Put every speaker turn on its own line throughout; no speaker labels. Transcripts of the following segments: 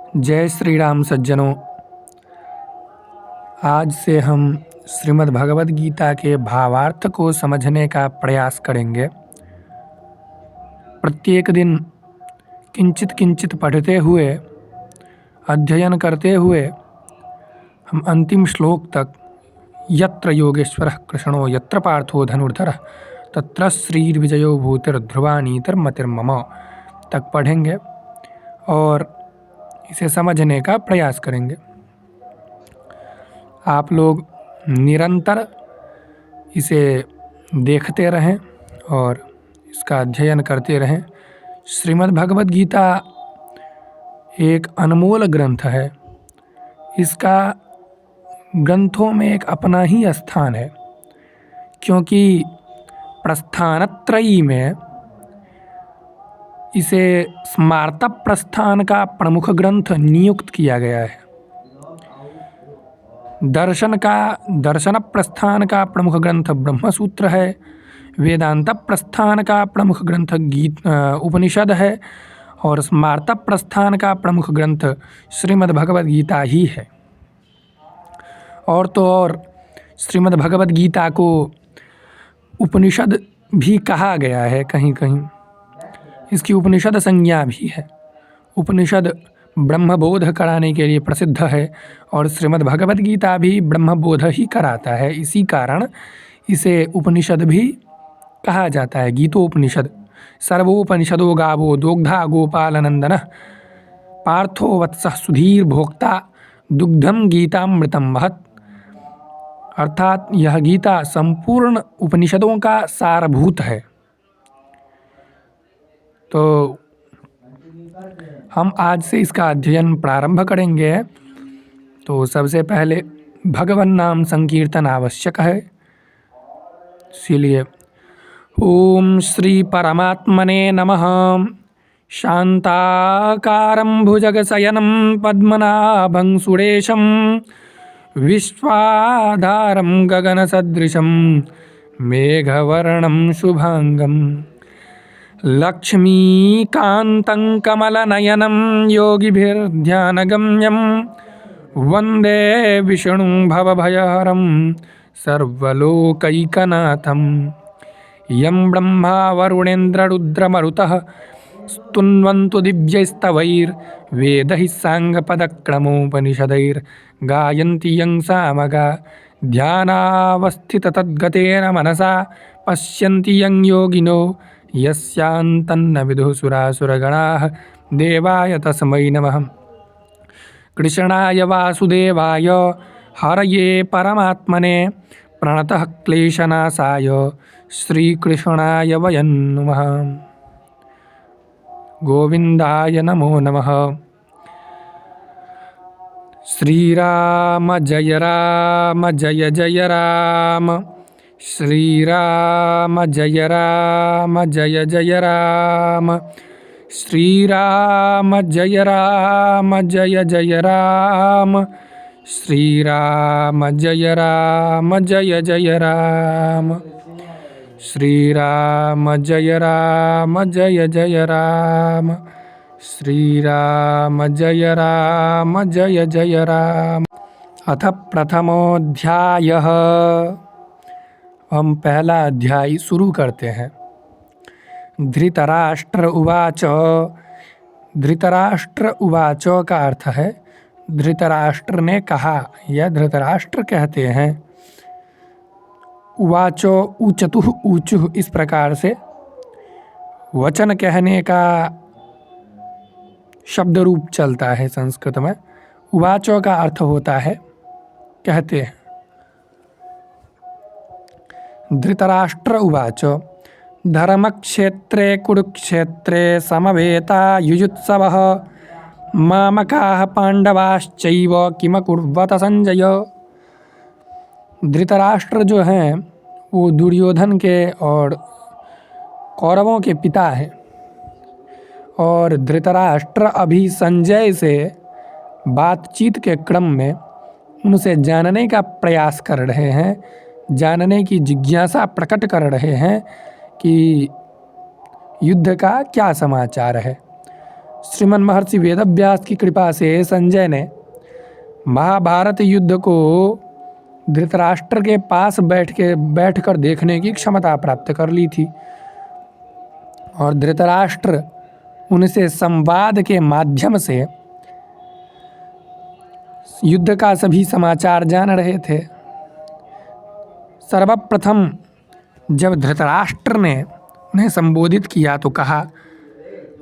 जय श्री राम सज्जनों। आज से हम श्रीमद् भगवद गीता के भावार्थ को समझने का प्रयास करेंगे। प्रत्येक दिन किंचित किंचित पढ़ते हुए, अध्ययन करते हुए हम अंतिम श्लोक तक यत्र योगेश्वरः कृष्णो यत्र पार्थो धनुर्धरः तत्र श्रीर्विजयो भूतिर्ध्रुवानीतिर्मतिर्मम तक पढ़ेंगे और इसे समझने का प्रयास करेंगे। आप लोग निरंतर इसे देखते रहें और इसका अध्ययन करते रहें। श्रीमद् भगवद गीता एक अनमोल ग्रंथ है। इसका ग्रंथों में एक अपना ही स्थान है, क्योंकि प्रस्थानत्रयी में इसे स्मार्त प्रस्थान का प्रमुख ग्रंथ नियुक्त किया गया है। दर्शन प्रस्थान का प्रमुख ग्रंथ ब्रह्मसूत्र है। वेदांत प्रस्थान का प्रमुख ग्रंथ उपनिषद है और स्मार्त प्रस्थान का प्रमुख ग्रंथ श्रीमद् भगवद गीता ही है। और तो और श्रीमद् भगवद गीता को उपनिषद भी कहा गया है। कहीं कहीं इसकी उपनिषद संज्ञा भी है। उपनिषद ब्रह्मबोध कराने के लिए प्रसिद्ध है और श्रीमद् भगवद गीता भी ब्रह्मबोध ही कराता है। इसी कारण इसे उपनिषद भी कहा जाता है। गीतोपनिषद। सर्वोपनिषदो गावो दोग्धा गोपालनंदन पार्थो वत्सः सुधीर भोक्ता दुग्धम गीतामृतम महत्। अर्थात यह गीता संपूर्ण उपनिषदों का सारभूत है। तो हम आज से इसका अध्ययन प्रारंभ करेंगे। तो सबसे पहले भगवन नाम संकीर्तन आवश्यक है। इसीलिए ओम श्री परमात्मने नमः। शांताकारं भुजगशयनं पद्मनाभं सुरेशं विश्वाधारं गगनसदृशं मेघवर्णं शुभांगं लक्ष्मीकान्तं कमलनयनं योगिभिर्ध्यानगम्यं वन्दे विष्णुं भवभयहरं सर्वलोकैकनाथं। यं ब्रह्मा वरुणेन्द्ररुद्रमरुतः स्तुन्वन्तु दिव्यैस्तवैर्वेदैः साङ्गपदक्रमोपनिषदैर्गायन्ति यं सामगा ध्यानावस्थिततद्गतेन मनसा पश्यन्ति यं योगिनो यस्यान्तन्न विदुः सुरासुरगणाः। देवाय तस्मै नमः। कृष्णाय वासुदेवाय हरये परमात्मने प्रणतः क्लेशनाशाय श्रीकृष्णाय वयं नमः। गोविंदाय नमो नमः। श्रीराम जय जय राम। श्रीराम जय जय राम। श्रीराम जय जय राम। श्रीराम जय जय राम। श्रीराम जय जय राम। श्रीराम जय जय राम। अथ प्रथमोऽध्यायः। हम पहला अध्याय शुरू करते हैं। धृतराष्ट्र उवाच। धृतराष्ट्र उवाच का अर्थ है धृतराष्ट्र ने कहा या धृतराष्ट्र कहते हैं। उवाचो ऊचतुः ऊचुः इस प्रकार से वचन कहने का शब्द रूप चलता है संस्कृत में। उवाचो का अर्थ होता है कहते हैं। धृतराष्ट्र उवाच धर्मक्षेत्रे कुरुक्षेत्रे समवेता युयुत्सवः मामकाः पांडवाश्चैव किमकुर्वत संजय। धृतराष्ट्र जो हैं वो दुर्योधन के और कौरवों के पिता हैं और धृतराष्ट्र अभी संजय से बातचीत के क्रम में उनसे जानने का प्रयास कर रहे हैं, जानने की जिज्ञासा प्रकट कर रहे हैं कि युद्ध का क्या समाचार है। श्रीमन महर्षि वेदव्यास की कृपा से संजय ने महाभारत युद्ध को धृतराष्ट्र के पास बैठकर देखने की क्षमता प्राप्त कर ली थी और धृतराष्ट्र उनसे संवाद के माध्यम से युद्ध का सभी समाचार जान रहे थे। सर्वप्रथम जब धृतराष्ट्र ने उन्हें संबोधित किया तो कहा,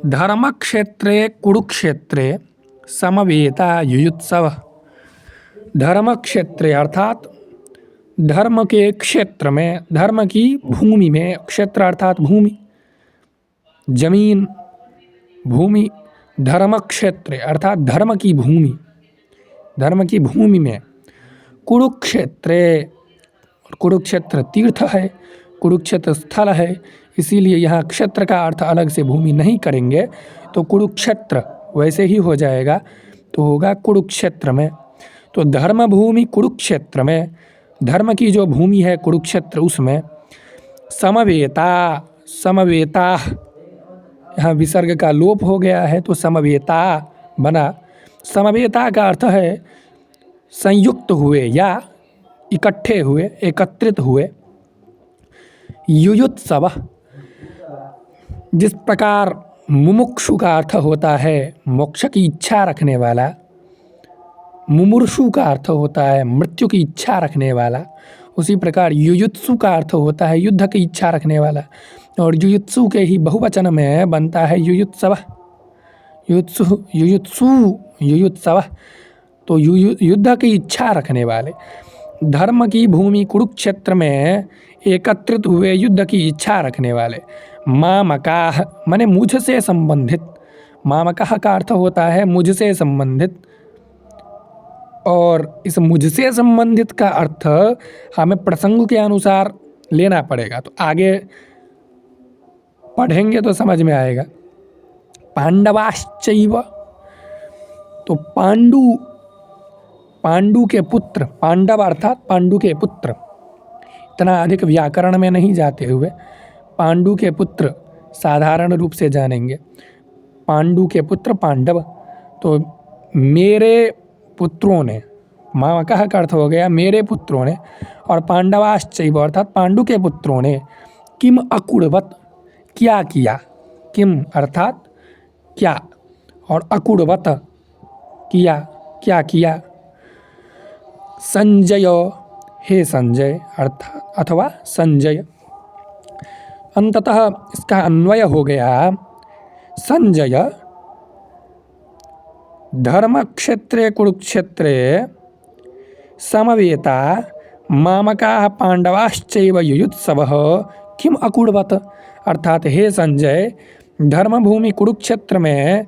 धर्मक्षेत्रे कुरुक्षेत्रे समवेता युयुत्सव। धर्म क्षेत्रे अर्थात धर्म के क्षेत्र में, धर्म की भूमि में, क्षेत्र अर्थात भूमि, जमीन, भूमि, धर्म क्षेत्र अर्थात धर्म की भूमि, धर्म की भूमि में कुरुक्षेत्रे, कुरुक्षेत्र तीर्थ है, कुरुक्षेत्र स्थल है, इसीलिए यहाँ क्षेत्र का अर्थ अलग से भूमि नहीं करेंगे तो कुरुक्षेत्र वैसे ही हो जाएगा, तो होगा कुरुक्षेत्र में। तो धर्म भूमि कुरुक्षेत्र में, धर्म की जो भूमि है कुरुक्षेत्र उसमें समवेता, समवेता यहाँ विसर्ग का लोप हो गया है तो समवेता बना। समवेता का अर्थ है संयुक्त हुए या इकट्ठे हुए, एकत्रित हुए। युयुत्सव, जिस प्रकार मुमुक्षु का अर्थ होता है मोक्ष की इच्छा रखने वाला, मुमुर्षु का अर्थ होता है मृत्यु की इच्छा रखने वाला, उसी प्रकार युयुत्सु का अर्थ होता है युद्ध की इच्छा रखने वाला, और युयुत्सु के ही बहुवचन में बनता है युयुत्सव, युयुत्सु, युयुत्सु, युयुत्सव, तो युद्ध की इच्छा रखने वाले। धर्म की भूमि कुरुक्षेत्र में एकत्रित हुए युद्ध की इच्छा रखने वाले। मामकाह माने मुझसे संबंधित, मामकाह का अर्थ होता है मुझसे संबंधित, और इस मुझसे संबंधित का अर्थ हमें प्रसंग के अनुसार लेना पड़ेगा, तो आगे पढ़ेंगे तो समझ में आएगा। पांडवाश्चैव, तो पांडु, पांडु के पुत्र, पांडव अर्थात पांडु के पुत्र, इतना अधिक व्याकरण में नहीं जाते हुए पांडु के पुत्र साधारण रूप से जानेंगे। पांडु के पुत्र पांडव, तो मेरे पुत्रों ने, मामकः का अर्थ हो गया मेरे पुत्रों ने, और पांडवाश्चैव अर्थात पांडु के पुत्रों ने किम अकुर्वत क्या किया, किम अर्थात क्या, और अकुर्वत किया, क्या किया। संजय, हे संजय अर्थात अथवा संजय, अंततः इसका अन्वय हो गया संजय धर्म क्षेत्रे कुरुक्षेत्रे समवेता मामकाः पांडवाश्चैव युयुत्सवः किम अकुर्वत, अर्थात हे संजय धर्मभूमि कुरुक्षेत्र में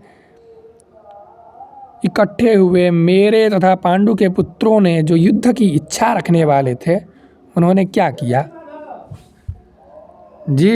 इकट्ठे हुए मेरे तथा पांडु के पुत्रों ने जो युद्ध की इच्छा रखने वाले थे उन्होंने क्या किया जी।